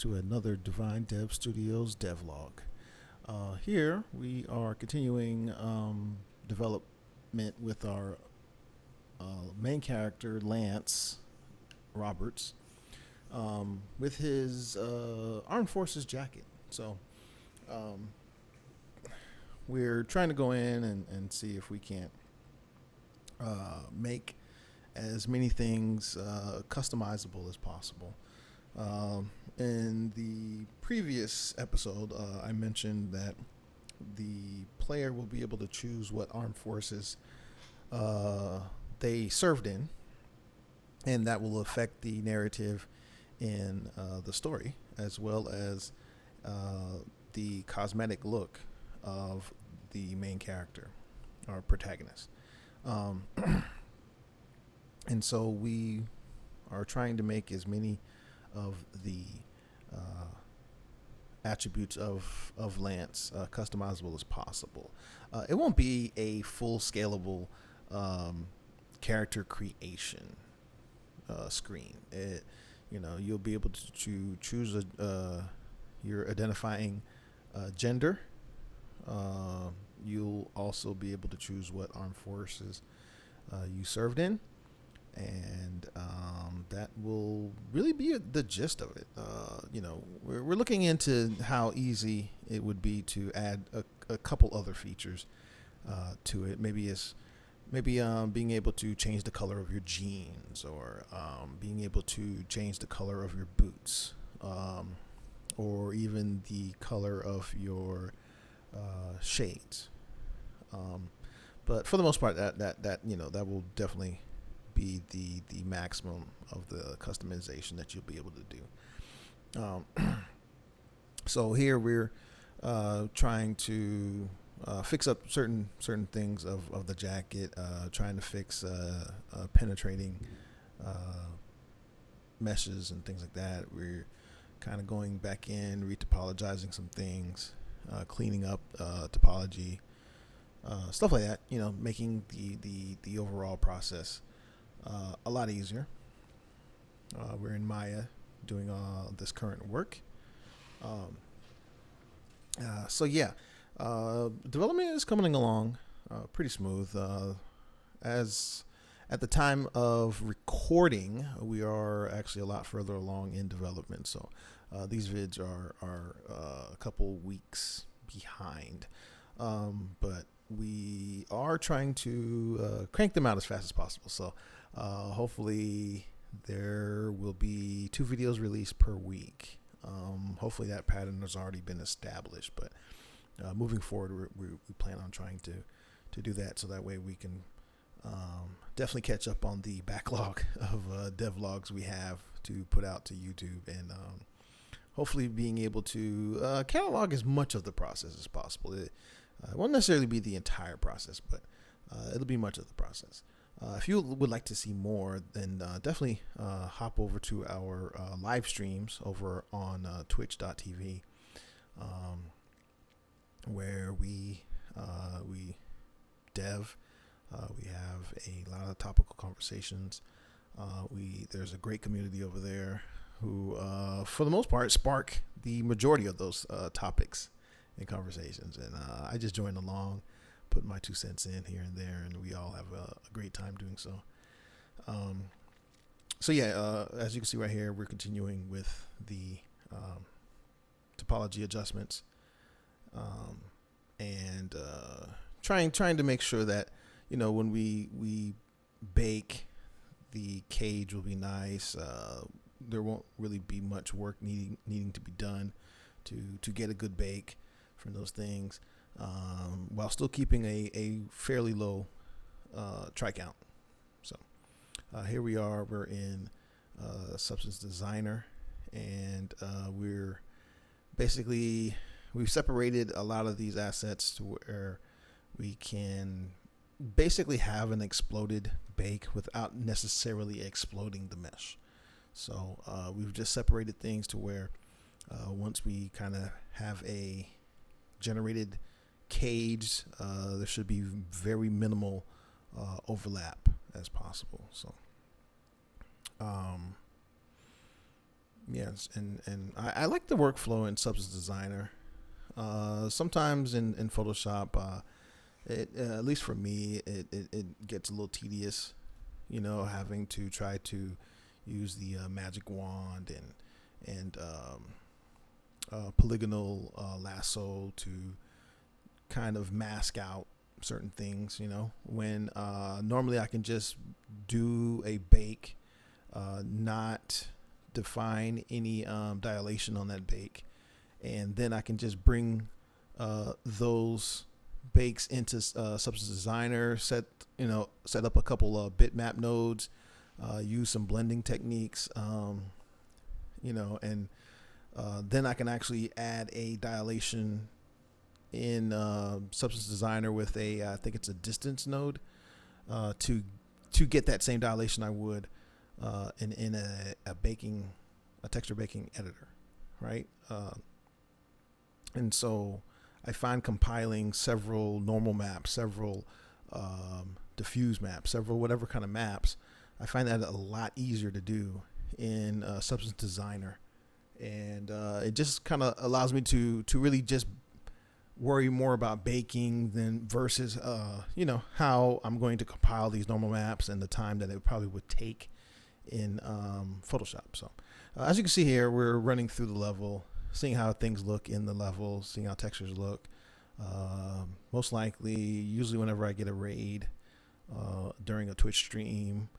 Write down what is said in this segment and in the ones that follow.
to another Divine Dev Studios DevLog. Here we are continuing development with our main character, Lance Roberts, with his Armed Forces jacket. So we're trying to go in and see if we can't make as many things customizable as possible. In the previous episode, I mentioned that the player will be able to choose what armed forces they served in, and that will affect the narrative in the story, as well as the cosmetic look of the main character or protagonist. And so we are trying to make as many of the attributes of Lance customizable as possible. It won't be a full scalable character creation screen. You'll be able to choose your identifying gender. You'll also be able to choose what armed forces you served in. And that will really be the gist of it. We're looking into how easy it would be to add a couple other features to it. Maybe being able to change the color of your jeans, or being able to change the color of your boots, or even the color of your shades. But for the most part, that will definitely be the maximum of the customization that you'll be able to do. So here we're trying to fix up certain things of the jacket, trying to fix penetrating meshes and things like that. We're kind of going back in, retopologizing some things, cleaning up topology, stuff like that. Making the overall process a lot easier. We're in Maya doing this current work. Development is coming along pretty smooth. As at the time of recording, we are actually a lot further along in development. So these vids are a couple weeks behind, but we are trying to crank them out as fast as possible. So hopefully there will be 2 videos released per week. Hopefully that pattern has already been established, but moving forward, we plan on trying to do that, so that way we can definitely catch up on the backlog of devlogs we have to put out to YouTube, and hopefully being able to catalog as much of the process as possible. It won't necessarily be the entire process, but it'll be much of the process. If you would like to see more, then definitely hop over to our live streams over on twitch.tv, where we dev. We have a lot of topical conversations. There's a great community over there who, for the most part, spark the majority of those topics and conversations. And I just joined along, put my 2 cents in here and there, and we all have a great time doing so. As you can see right here, we're continuing with the topology adjustments, and trying to make sure that when we bake, the cage will be nice. There won't really be much work needing to be done to get a good bake from those things, while still keeping a fairly low try count. So here we are. We're in Substance Designer, and we've separated a lot of these assets to where we can basically have an exploded bake without necessarily exploding the mesh. So we've just separated things to where once we kind of have a generated cage, there should be very minimal overlap as possible. So Yes, and I like the workflow in Substance Designer. Sometimes in Photoshop, at least for me, it gets a little tedious, having to try to use the magic wand and polygonal lasso to kind of mask out certain things, when normally I can just do a bake, not define any dilation on that bake, and then I can just bring those bakes into Substance Designer, set up a couple of bitmap nodes, use some blending techniques, and then I can actually add a dilation in Substance Designer with I think it's a distance node, to get that same dilation I would in a texture baking editor, right? And so I find compiling several normal maps, several diffuse maps, several whatever kind of maps, I find that a lot easier to do in Substance Designer, and it just kind of allows me to really just worry more about baking than versus how I'm going to compile these normal maps and the time that it probably would take in Photoshop. So as you can see here, we're running through the level, seeing how things look in the level, seeing how textures look. Most likely, usually whenever I get a raid during a Twitch stream,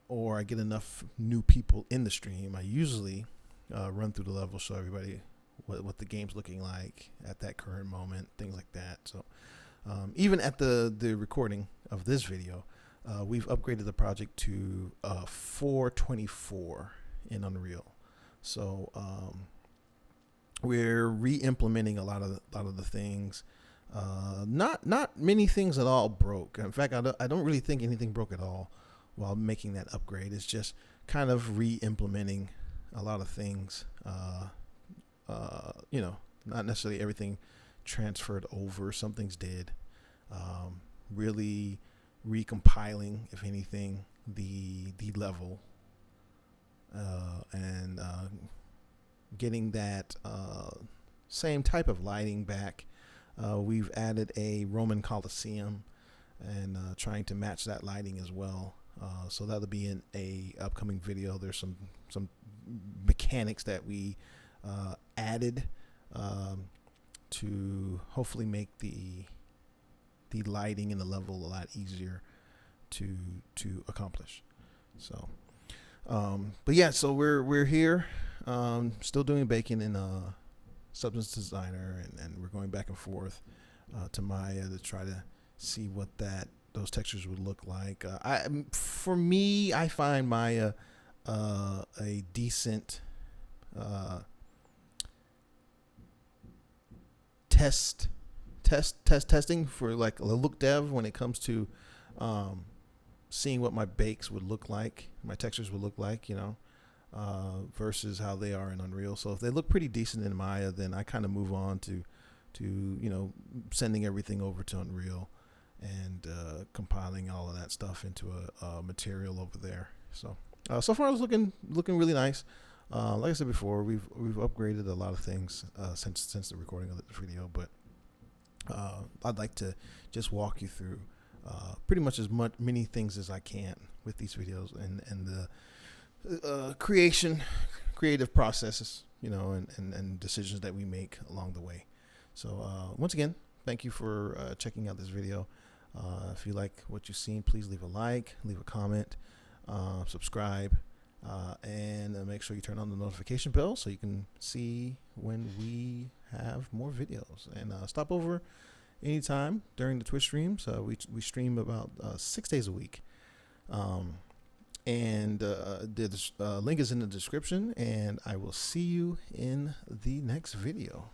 or I get enough new people in the stream, I usually run through the level, show everybody what the game's looking like at that current moment, things like that. So even at the recording of this video, we've upgraded the project to 424 in Unreal. So we're re-implementing a lot of the things. Not many things at all broke. In fact, I don't really think anything broke at all while making that upgrade. It's just kind of re-implementing a lot of things. Not necessarily everything transferred over. Some things did. Really recompiling, if anything, the level, and getting that same type of lighting back. We've added a Roman Colosseum and trying to match that lighting as well. So that'll be in a upcoming video. There's some mechanics that we added to hopefully make the lighting in the level a lot easier to accomplish. So but yeah, so we're here still doing baking in Substance Designer, and we're going back and forth to Maya to try to see what those textures would look like. For me, I find Maya a decent testing for like a look dev when it comes to seeing what my bakes would look like, my textures would look like, versus how they are in Unreal. So if they look pretty decent in Maya, then I kind of move on to sending everything over to Unreal and compiling all of that stuff into a material over there. So so far it's looking really nice. Like I said before, we've upgraded a lot of things since the recording of this video, but I'd like to just walk you through pretty much many things as I can with these videos and the creative processes, and decisions that we make along the way. So once again, thank you for checking out this video. If you like what you've seen, please leave a like, leave a comment, subscribe, and make sure you turn on the notification bell so you can see when we have more videos. And stop over anytime during the Twitch streams. We stream about 6 days a week. And the link is in the description, and I will see you in the next video.